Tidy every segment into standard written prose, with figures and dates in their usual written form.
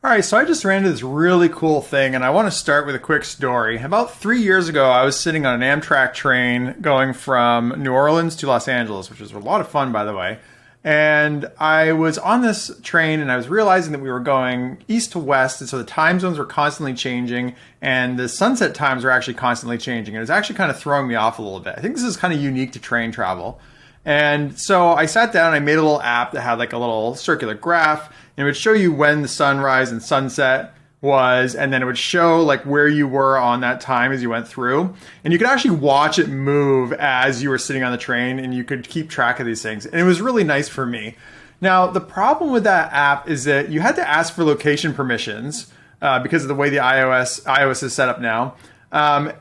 All right, so I just ran into this really cool thing, and I want to start with a quick story. About 3 years ago, I was sitting on an Amtrak train going from New Orleans to Los Angeles, which was a lot of fun, by the way. And I was on this train, and I was realizing that we were going east to west, and so the time zones were constantly changing, and the sunset times were actually constantly changing. And it was actually kind of throwing me off a little bit. I think this is kind of unique to train travel. And so I sat down and I made a little app that had like a little circular graph, and it would show you when the sunrise and sunset was, and then it would show like where you were on that time as you went through. And you could actually watch it move as you were sitting on the train, and you could keep track of these things. And it was really nice for me. Now, the problem with that app is that you had to ask for location permissions because of the way the iOS is set up now. And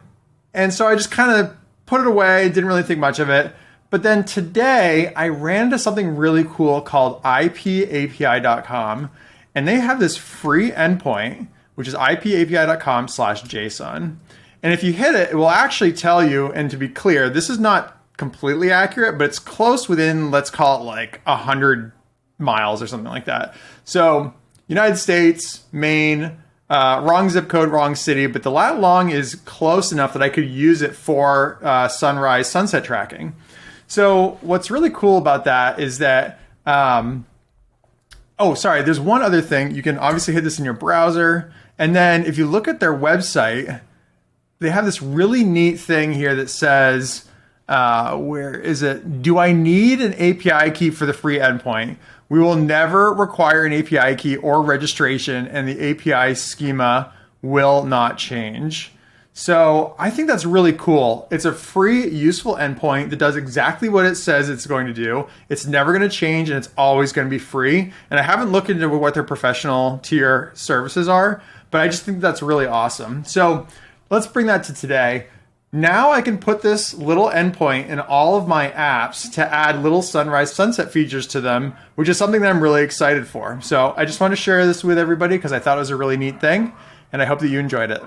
so I just kind of put it away, didn't really think much of it. But then today, I ran into something really cool called ipapi.com, and they have this free endpoint, which is ipapi.com/JSON. And if you hit it, it will actually tell you, and to be clear, this is not completely accurate, but it's close within, let's call it like 100 miles or something like that. So United States, Maine, wrong zip code, wrong city, but the lat long is close enough that I could use it for sunrise, sunset tracking. So what's really cool about that is that, there's one other thing. You can obviously hit this in your browser. And then if you look at their website, they have this really neat thing here that says, where is it? Do I need an API key for the free endpoint? We will never require an API key or registration, and the API schema will not change. So I think that's really cool. It's a free, useful endpoint that does exactly what it says it's going to do. It's never going to change, and it's always going to be free. And I haven't looked into what their professional tier services are, but I just think that's really awesome. So let's bring that to today. Now I can put this little endpoint in all of my apps to add little sunrise, sunset features to them, which is something that I'm really excited for. So I just want to share this with everybody because I thought it was a really neat thing, and I hope that you enjoyed it.